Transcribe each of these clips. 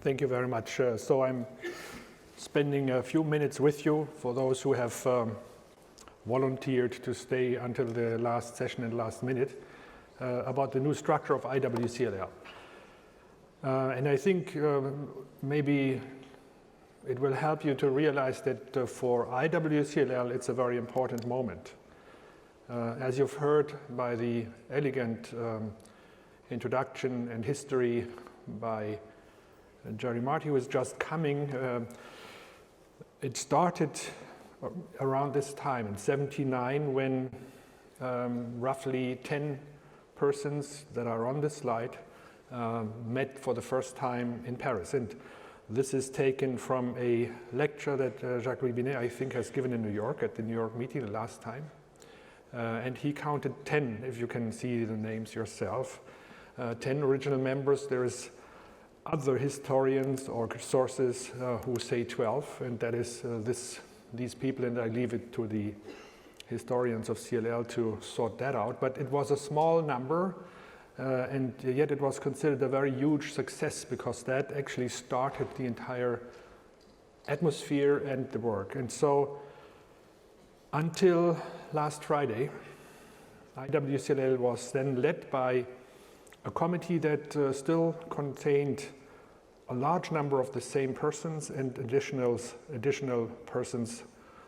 Thank you very much. So I'm spending a few minutes with you for those who have volunteered to stay until the last session and last minute about the new structure of iwCLL. And I think maybe it will help you to realize that for iwCLL it's a very important moment. As you've heard by the elegant introduction and history by Jerry Marty, who is just coming, it started around this time in '79 when roughly 10 persons that are on this slide met for the first time in Paris. And this is taken from a lecture that Jacques Ribinet, I think, has given in New York at the New York meeting the last time. And he counted 10, if you can see the names yourself, 10 original members. There is other historians or sources who say 12, and that is these people, and I leave it to the historians of CLL to sort that out. But it was a small number, and yet it was considered a very huge success because that actually started the entire atmosphere and the work. And so until last Friday, iwCLL was then led by a committee that still contained a large number of the same persons and additional persons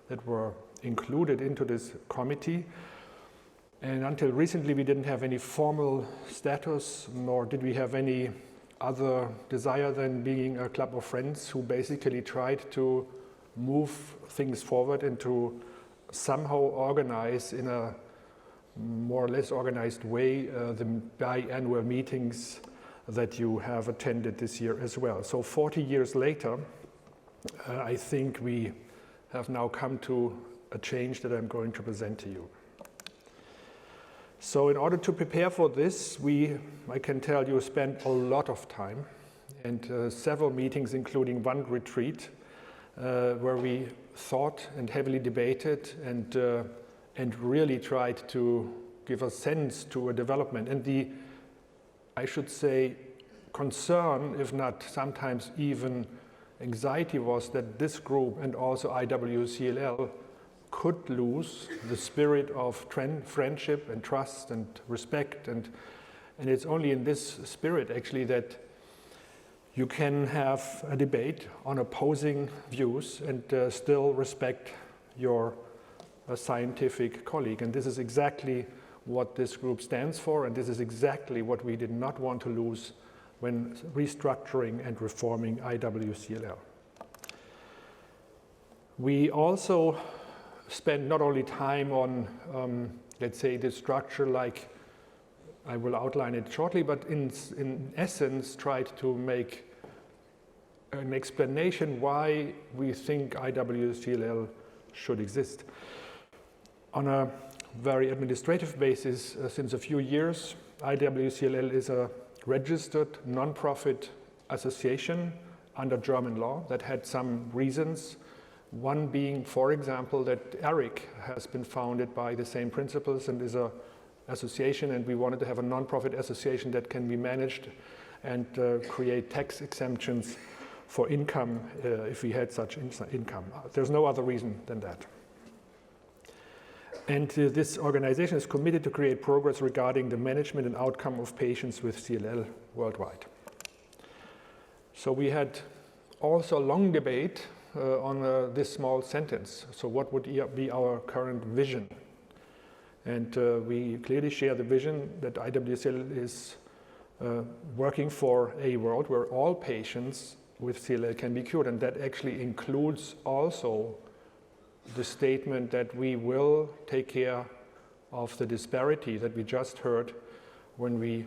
that were included into this committee. And until recently, we didn't have any formal status, nor did we have any other desire than being a club of friends who basically tried to move things forward and to somehow organize in a more or less organized way the biannual meetings that you have attended this year as well. So 40 years later, I think we have now come to a change that I'm going to present to you. So in order to prepare for this, I can tell you, spent a lot of time and several meetings, including one retreat, where we thought and heavily debated and really tried to give a sense to a development. And the, I should say, concern, if not sometimes even anxiety, was that this group and also iwCLL could lose the spirit of friendship and trust and respect. And it's only in this spirit, actually, that you can have a debate on opposing views and still respect your scientific colleague. And this is exactly what this group stands for, and this is exactly what we did not want to lose when restructuring and reforming iwCLL. We also spent not only time on, let's say, the structure, like I will outline it shortly, but in essence tried to make an explanation why we think iwCLL should exist. On a very administrative basis, since a few years, iwCLL is a registered non-profit association under German law that had some reasons. One being, for example, that ERIC has been founded by the same principles and is an association, and we wanted to have a non-profit association that can be managed and create tax exemptions for income if we had such income. There's no other reason than that. And this organization is committed to create progress regarding the management and outcome of patients with CLL worldwide. So we had also a long debate on this small sentence. So what would be our current vision? And we clearly share the vision that iwCLL is working for a world where all patients with CLL can be cured. And that actually includes also the statement that we will take care of the disparity that we just heard when we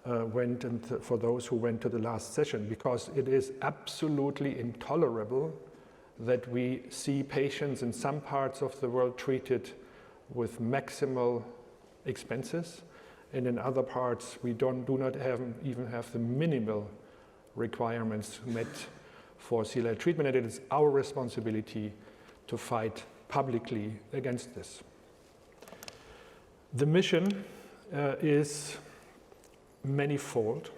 went, and for those who went to the last session, because it is absolutely intolerable that we see patients in some parts of the world treated with maximal expenses, and in other parts we do not even have the minimal requirements met for CLL treatment, and it is our responsibility to fight publicly against this. The mission is manifold.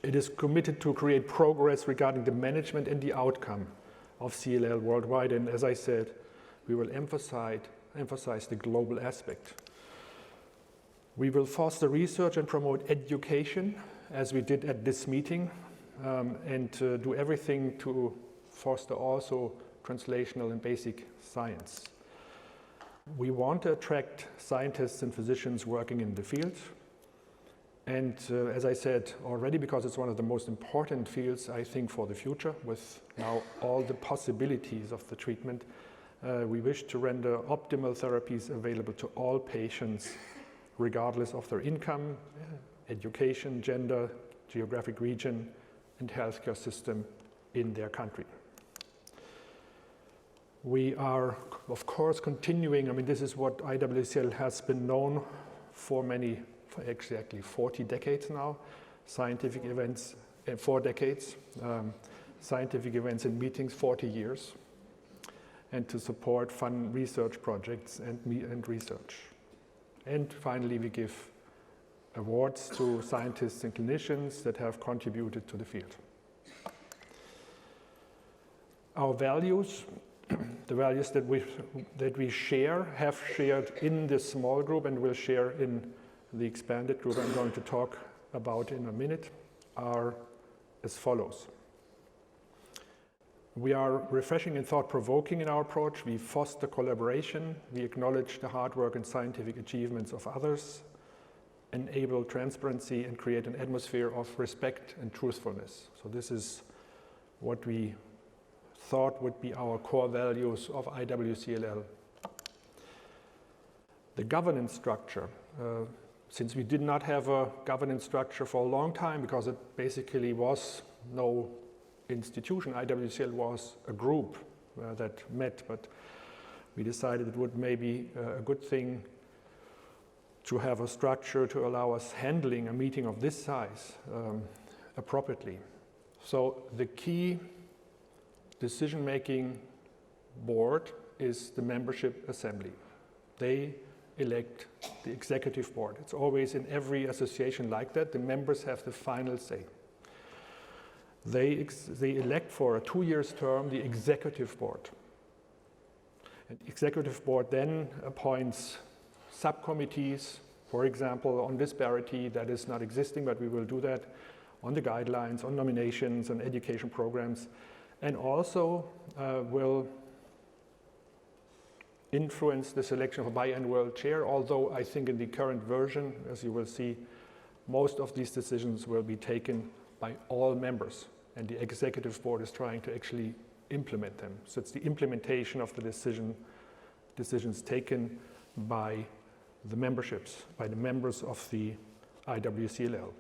It is committed to create progress regarding the management and the outcome of CLL worldwide. And as I said, we will emphasize the global aspect. We will foster research and promote education, as we did at this meeting, and do everything to foster also translational and basic science. We want to attract scientists and physicians working in the field. And as I said already, because it's one of the most important fields, I think, for the future, with now all the possibilities of the treatment, we wish to render optimal therapies available to all patients, regardless of their income, education, gender, geographic region, and healthcare system in their country. We are, of course, continuing. I mean, this is what iwCLL has been known for exactly 40 decades now. Scientific events, 4 decades. Scientific events and meetings, 40 years. And to support fun research projects and research. And finally, we give awards to scientists and clinicians that have contributed to the field. Our values, the values that we have shared in this small group and will share in the expanded group I'm going to talk about in a minute, are as follows. We are refreshing and thought-provoking in our approach. We foster collaboration. We acknowledge the hard work and scientific achievements of others, enable transparency, and create an atmosphere of respect and truthfulness. So this is what we thought would be our core values of iwCLL. The governance structure, since we did not have a governance structure for a long time, because it basically was no institution. iwCLL was a group that met, but we decided it would maybe a good thing to have a structure to allow us handling a meeting of this size appropriately. So the key decision-making board is the membership assembly. They elect the executive board. It's always in every association like that. The members have the final say. They elect for a 2-year term the executive board. And the executive board then appoints subcommittees, for example, on disparity. That is not existing, but we will do that, on the guidelines, on nominations, on education programs, and also will influence the selection of a biannual chair, although I think in the current version, as you will see, most of these decisions will be taken by all members, and the executive board is trying to actually implement them. So it's the implementation of the decisions taken by the memberships, by the members of the iwCLL.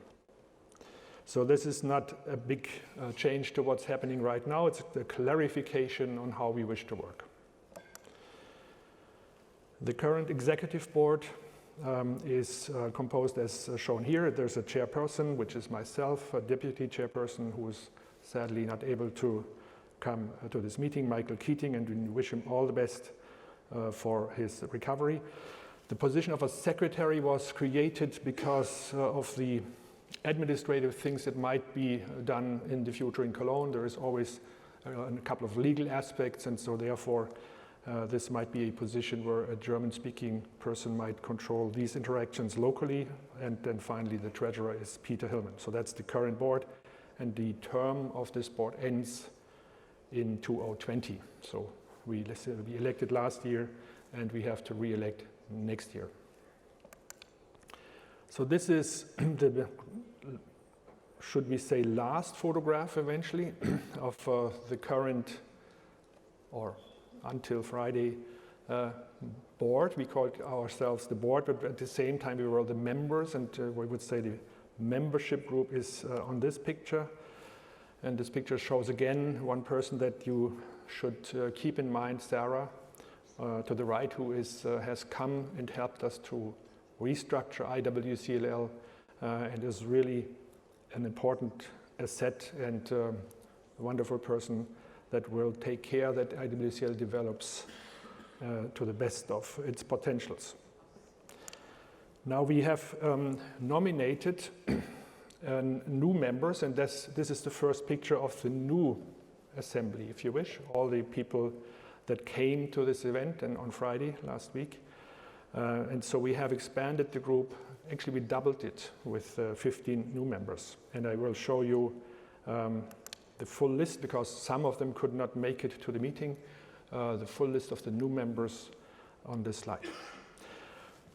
So this is not a big change to what's happening right now. It's a clarification on how we wish to work. The current executive board is composed as shown here. There's a chairperson, which is myself, a deputy chairperson who is sadly not able to come to this meeting, Michael Keating, and we wish him all the best for his recovery. The position of a secretary was created because of the administrative things that might be done in the future in Cologne. There is always a couple of legal aspects, and so therefore this might be a position where a German-speaking person might control these interactions locally, and then finally the treasurer is Peter Hillman. So that's the current board, and the term of this board ends in 2020. So we elected last year, and we have to re-elect next year. So this is the, should we say, last photograph eventually of the current, or until Friday, board. We called ourselves the board, but at the same time we were the members, and we would say the membership group is on this picture. And this picture shows again one person that you should keep in mind, Sarah, to the right, who has come and helped us to restructure iwCLL and is really an important asset and a wonderful person that will take care that iwCLL develops to the best of its potentials. Now we have nominated new members, and this is the first picture of the new assembly, if you wish, all the people that came to this event and on Friday last week. And so we have expanded the group. Actually, we doubled it with 15 new members. And I will show you the full list, because some of them could not make it to the meeting, the full list of the new members on this slide.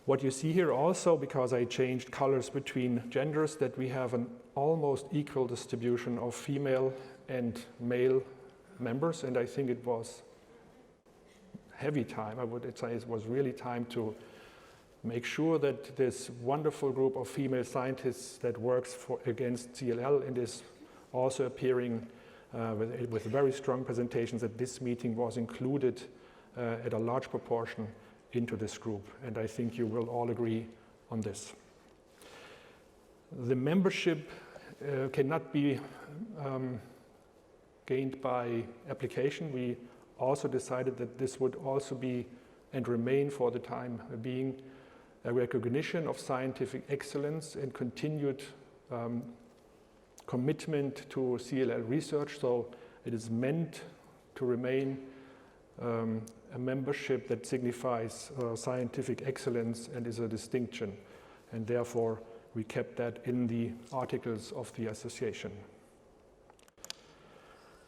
What you see here also, because I changed colors between genders, that we have an almost equal distribution of female and male members, and I think it was heavy time. I would say it was really time to make sure that this wonderful group of female scientists that works against CLL and is also appearing with very strong presentations at this meeting was included at a large proportion into this group, and I think you will all agree on this. The membership cannot be gained by application. We also decided that this would also be and remain for the time being a recognition of scientific excellence and continued commitment to CLL research. So it is meant to remain a membership that signifies scientific excellence and is a distinction, and therefore we kept that in the articles of the association.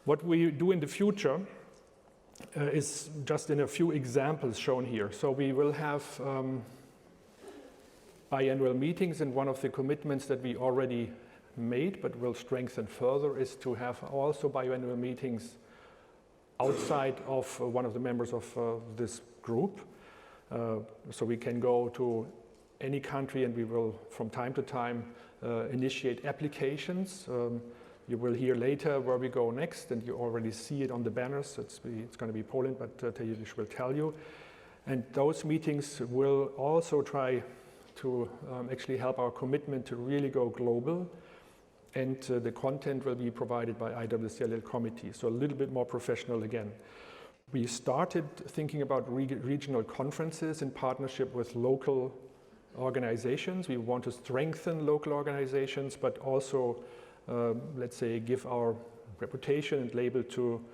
What we do in the future is just in a few examples shown here. So we will have biannual meetings, and one of the commitments that we already made but will strengthen further is to have also biannual meetings outside of one of the members of this group. So we can go to any country, and we will from time to time initiate applications. You will hear later where we go next, and you already see it on the banners. It's going to be Poland, but Tejish will tell you. And those meetings will also try to actually help our commitment to really go global. And the content will be provided by iwCLL committee, so a little bit more professional again. We started thinking about regional conferences in partnership with local organizations. We want to strengthen local organizations, but also, let's say, give our reputation and label to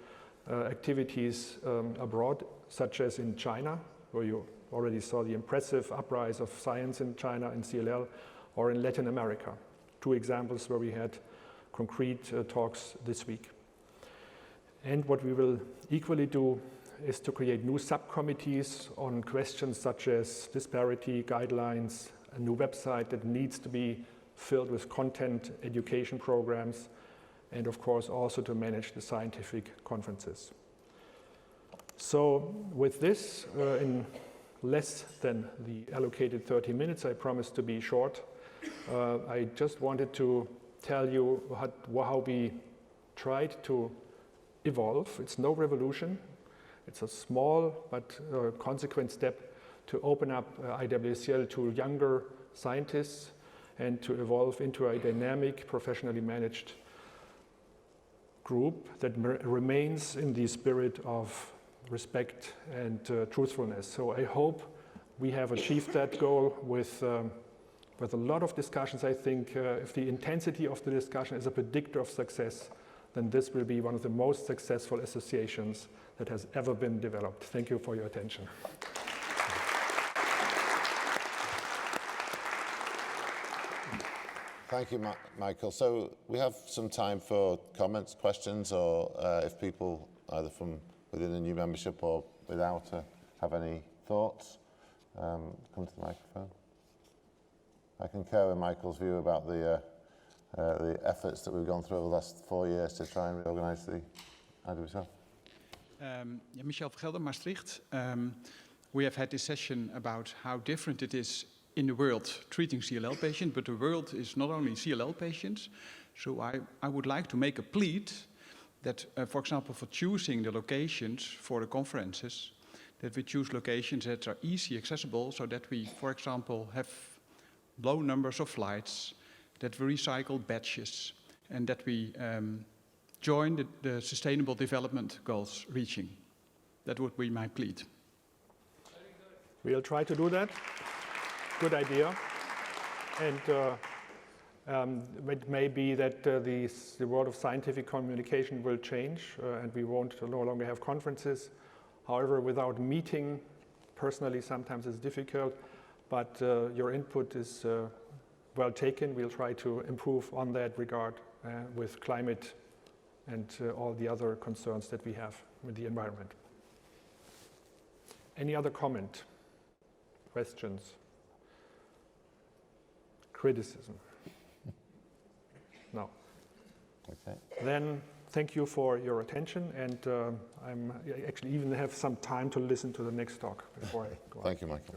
activities abroad, such as in China, where you already saw the impressive uprise of science in China in CLL, or in Latin America. 2 examples where we had concrete talks this week. And what we will equally do is to create new subcommittees on questions such as disparity, guidelines, a new website that needs to be filled with content, education programs, and of course also to manage the scientific conferences. So with this, in less than the allocated 30 minutes, I promise to be short. I just wanted to tell you how we tried to evolve. It's no revolution. It's a small but consequent step to open up iwCLL to younger scientists and to evolve into a dynamic, professionally managed group that remains in the spirit of respect and truthfulness. So I hope we have achieved that goal with a lot of discussions. I think if the intensity of the discussion is a predictor of success, then this will be one of the most successful associations that has ever been developed. Thank you for your attention. Thank you, Michael. So we have some time for comments, questions, or if people either from within the new membership or without have any thoughts, come to the microphone. I concur with Michael's view about the efforts that we've gone through over the last 4 years to try and reorganize the iwCLL. Michel Vergelder, Maastricht. We have had this session about how different it is in the world treating CLL patients, but the world is not only CLL patients. So I would like to make a plea that, for example, for choosing the locations for the conferences, that we choose locations that are easy accessible, so that we, for example, have low numbers of flights, that we recycle batches, and that we join the Sustainable Development Goals reaching. That would be my plea. We'll try to do that. Good idea. And It may be that the world of scientific communication will change and we won't no longer have conferences. However, without meeting, personally sometimes it's difficult, but your input is well taken. We'll try to improve on that regard with climate and all the other concerns that we have with the environment. Any other comment, questions, criticism? No. Okay. Then thank you for your attention, and I actually even have some time to listen to the next talk before I go on. Thank you, Michael.